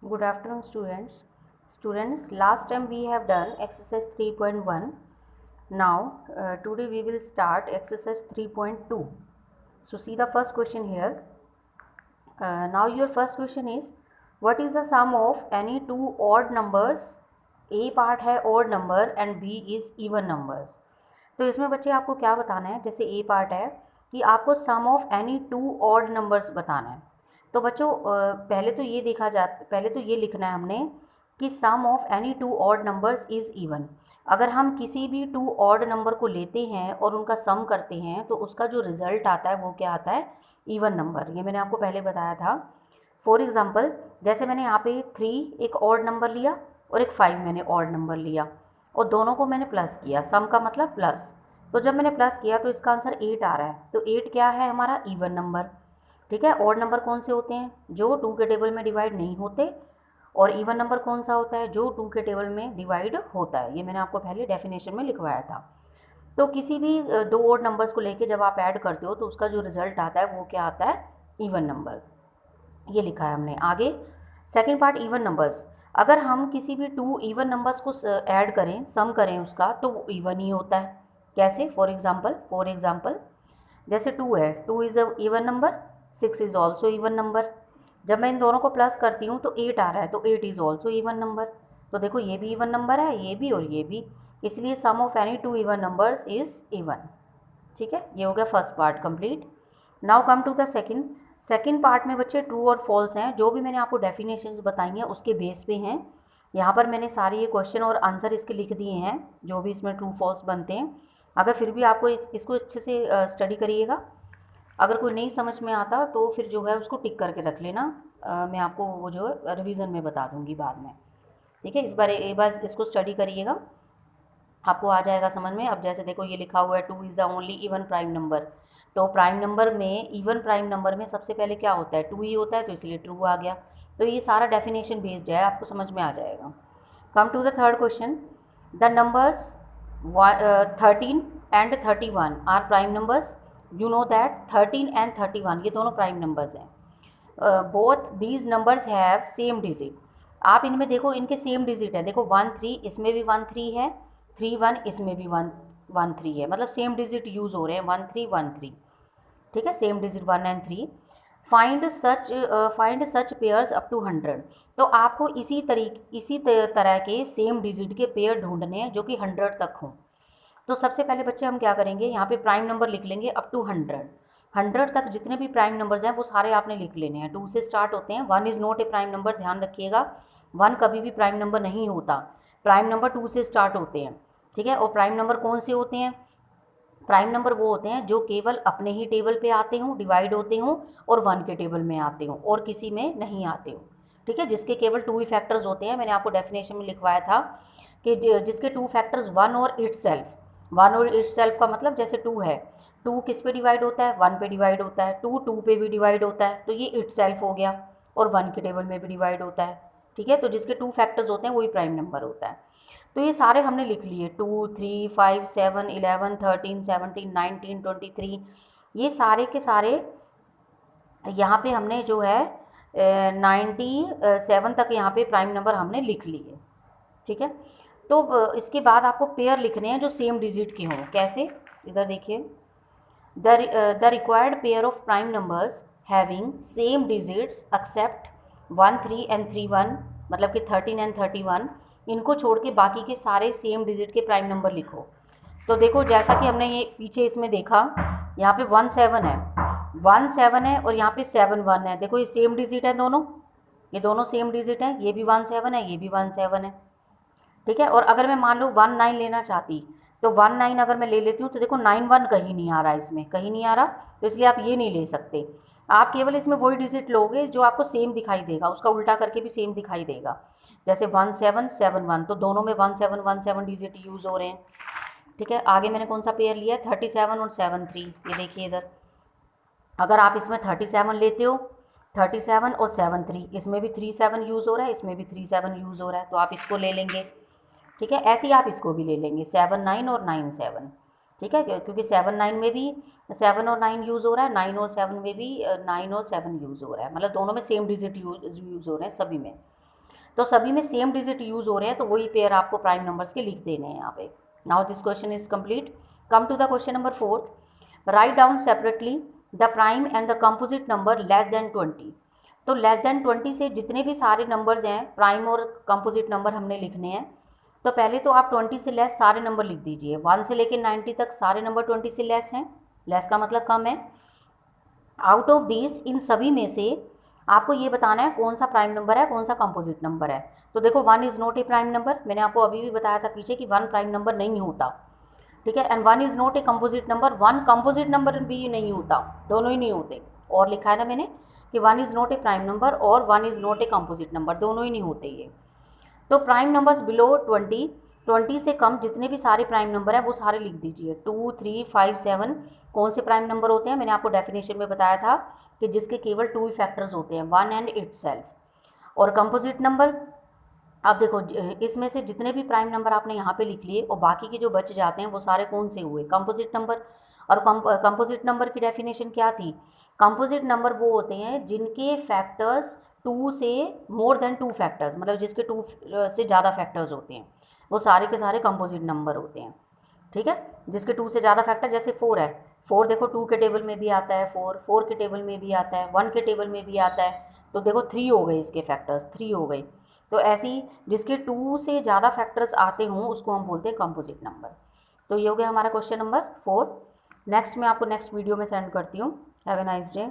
Good afternoon, students. Students, last time we have done exercise 3.1. Now, today we will start exercise 3.2. So, see the first question here. Now, your first question is, what is the sum of any two odd numbers? A part है odd number and B is even numbers. तो इसमें बच्चे आपको क्या बताना है, जैसे A part है कि आपको sum of any two odd numbers बताना है। तो बच्चों पहले तो ये लिखना है हमने कि sum of any two odd numbers is even. अगर हम किसी भी टू ऑड नंबर को लेते हैं और उनका सम करते हैं तो उसका जो रिजल्ट आता है वो क्या आता है, इवन नंबर। ये मैंने आपको पहले बताया था। फॉर एग्जांपल, जैसे मैंने यहाँ पे 3 एक ऑड नंबर लिया और एक 5 मैंने ऑड नंबर लिया और दोनों को मैंने प्लस किया, सम का मतलब प्लस। तो जब मैंने प्लस किया तो इसका आंसर 8 आ रहा है। तो 8 क्या है, हमारा इवन नंबर। ठीक है, ऑड नंबर कौन से होते हैं, जो 2 के टेबल में डिवाइड नहीं होते, और इवन नंबर कौन सा होता है, जो 2 के टेबल में डिवाइड होता है। ये मैंने आपको पहले डेफिनेशन में लिखवाया था। तो किसी भी दो ऑड नंबर्स को लेके जब आप ऐड करते हो तो उसका जो रिजल्ट आता है वो क्या आता है, इवन नंबर। ये लिखा है हमने। आगे सेकंड पार्ट, इवन नंबर्स। अगर हम किसी भी टू इवन नंबर्स को ऐड करें, सम करें उसका, तो वो इवन ही होता है। कैसे, फॉर एग्जाम्पल जैसे 2 है, 2 is a even number, 6 is also even number. जब मैं इन दोनों को प्लस करती हूँ तो 8 आ रहा है, तो 8 इज़ ऑल्सो इवन नंबर। तो देखो ये भी इवन नंबर है, ये भी और ये भी, इसलिए sum of any two even numbers is even. ठीक है, ये हो गया first part complete. Now come to the second part में बच्चे ट्रू और फॉल्स हैं। जो भी मैंने आपको डेफिनेशंस बताई हैं उसके बेस पे हैं। यहाँ पर मैंने सारे ये क्वेश्चन और आंसर इसके लिख दिए हैं, जो भी इसमें ट्रू फॉल्स बनते हैं। अगर फिर भी आपको इसको अच्छे से स्टडी करिएगा। अगर कोई नहीं समझ में आता तो फिर जो है उसको टिक करके रख लेना। मैं आपको वो जो है रिवीजन में बता दूंगी बाद में। ठीक है, इस बार एक बार इसको स्टडी करिएगा, आपको आ जाएगा समझ में। अब जैसे देखो ये लिखा हुआ है 2 is the only even prime number. तो प्राइम नंबर में, इवन प्राइम नंबर में सबसे पहले क्या होता है, 2 ही होता है, तो इसलिए ट्रू आ गया। तो ये सारा डेफिनेशन बेस्ड है, आपको समझ में आ जाएगा। Come to the third question, the numbers 13 and 31 are prime numbers. You know that 13 and 31 ये दोनों प्राइम नंबर्स हैं। Both these numbers have same digit. आप इनमें देखो, इनके सेम डिजिट है। देखो 1 3, इसमें भी 1 3 है, 3 1, इसमें भी 1 1 3 है, मतलब सेम डिजिट यूज़ हो रहे हैं, 1 3 1 3। ठीक है, same digit 1 and 3। Find such pairs up to 100। तो आपको इसी तरह के सेम डिजिट के पेयर ढूंढने हैं जो कि 100 तक हों। तो सबसे पहले बच्चे हम क्या करेंगे, यहाँ पे प्राइम नंबर लिख लेंगे अप टू 100। 100 तक जितने भी प्राइम नंबर्स हैं वो सारे आपने लिख लेने हैं। 2 से स्टार्ट होते हैं। 1 is not a prime number, ध्यान रखिएगा। 1 कभी भी प्राइम नंबर नहीं होता। प्राइम नंबर 2 से स्टार्ट होते हैं। ठीक है, और प्राइम नंबर कौन से होते हैं, प्राइम नंबर वो होते हैं जो केवल अपने ही टेबल पे आते हों, डिवाइड होते हों, और 1 के टेबल में आते हों और किसी में नहीं आते हों। ठीक है, जिसके केवल 2 ही फैक्टर्स होते हैं। मैंने आपको डेफिनेशन में लिखवाया था कि जिसके 2 फैक्टर्स 1 और इट सेल्फ। 1 और इट सेल्फ का मतलब जैसे 2 है, 2 किस पे डिवाइड होता है, 1 पे डिवाइड होता है। 2 2 पे भी डिवाइड होता है, तो ये इट सेल्फ हो गया, और 1 के टेबल में भी डिवाइड होता है। ठीक है, तो जिसके 2 फैक्टर्स होते हैं वही प्राइम नंबर होता है। तो ये सारे हमने लिख लिए, 2 3 5 7 11 13 17 19 23। ये सारे के सारे यहाँ पे हमने जो है 97 तक यहाँ पे प्राइम नंबर हमने लिख लिए। ठीक है, तो इसके बाद आपको पेयर लिखने हैं जो सेम डिजिट के हों। कैसे, इधर देखिए, the required pair of prime numbers having same digits except 1 3 and 3 1, मतलब कि 13 एंड 31, इनको छोड़ के बाकी के सारे सेम डिजिट के प्राइम नंबर लिखो। तो देखो जैसा कि हमने ये पीछे इसमें देखा, यहाँ पे 1 7 है, 1 7 है, और यहाँ पे 7 1 है। देखो ये सेम डिजिट है दोनों, ये दोनों सेम डिजिट है। ये भी 1 7 है, ये भी 1 7 है। ठीक है, और अगर मैं मान लो 1 9 लेना चाहती, तो 1 9 अगर मैं ले लेती हूँ तो देखो 9 1 कहीं नहीं आ रहा, इसमें कहीं नहीं आ रहा, तो इसलिए आप ये नहीं ले सकते। आप केवल इसमें वही डिजिट लोगे जो आपको सेम दिखाई देगा, उसका उल्टा करके भी सेम दिखाई देगा। जैसे 1 7 7 1, तो दोनों में 1 7 डिजिट यूज़ हो रहे हैं। ठीक है, आगे मैंने कौन सा पेयर लिया है, 37 और 7 3। ये देखिए इधर, अगर आप इसमें 37 लेते हो, 37 और 7 3, इसमें भी 3 7 यूज़ हो रहा है, इसमें भी 3 7 यूज़ हो रहा है, तो आप इसको ले लेंगे। ठीक है, ऐसे ही आप इसको भी ले लेंगे, 7 9 और 9 7। ठीक है, क्योंकि 7 9 में भी 7 और 9 यूज़ हो रहा है, 9 और 7 में भी 9 और 7 यूज़ हो रहा है, मतलब दोनों में सेम डिजिट यूज़ हो रहे हैं सभी में। तो सभी में सेम डिजिट यूज़ हो रहे हैं, तो वही पेयर आपको प्राइम नंबर्स के लिख देने हैं यहाँ पे। Now this question is complete. Come to the question number 4th। Write down separately the prime and the composite number less than 20। तो लेस देन 20 से जितने भी सारे नंबर्स हैं, प्राइम और कंपोजिट नंबर हमने लिखने हैं। तो पहले तो आप 20 से लेस सारे नंबर लिख दीजिए। 1 से लेकर 90 तक सारे नंबर 20 से लेस हैं। लेस का मतलब कम है। आउट ऑफ दिस, इन सभी में से आपको ये बताना है कौन सा प्राइम नंबर है, कौन सा कंपोजिट नंबर है। तो देखो 1 is not a prime number, मैंने आपको अभी भी बताया था पीछे कि 1 प्राइम नंबर नहीं होता, ठीक है। And 1 is not a composite number, 1 composite number भी नहीं होता, दोनों ही नहीं होते। और लिखा है ना मैंने कि 1 is not a prime number और 1 is not a composite number, दोनों ही नहीं होते ये। तो प्राइम नंबर्स बिलो 20 से कम जितने भी सारे प्राइम नंबर है वो सारे लिख दीजिए। 2, 3, 5, 7 कौन से प्राइम नंबर होते हैं, मैंने आपको डेफिनेशन में बताया था कि जिसके केवल 2 फैक्टर्स होते हैं, 1 एंड इटसेल्फ। और कंपोजिट नंबर, अब देखो इसमें से जितने भी प्राइम नंबर आपने यहाँ पे लिख लिए और बाकी के जो बच जाते हैं वो सारे कौन से हुए, कंपोजिट नंबर। और कंपोजिट नंबर की डेफिनेशन क्या थी, कंपोजिट नंबर वो होते हैं जिनके फैक्टर्स 2 से मोर देन 2 फैक्टर्स, मतलब जिसके 2 से ज़्यादा फैक्टर्स होते हैं, वो सारे के सारे कंपोजिट नंबर होते हैं, ठीक है। जिसके 2 से ज़्यादा फैक्टर, जैसे 4 है, 4 देखो 2 के टेबल में भी आता है, 4 के टेबल में भी आता है, 1 के टेबल में भी आता है। तो देखो 3 हो गए इसके फैक्टर्स, 3 हो गए। तो ऐसे ही जिसके 2 से ज़्यादा फैक्टर्स आते हों उसको हम बोलते हैं कंपोजिट नंबर। तो ये हो गया हमारा क्वेश्चन नंबर 4। नेक्स्ट मैं आपको नेक्स्ट वीडियो में सेंड करती हूँ। Have a nice day.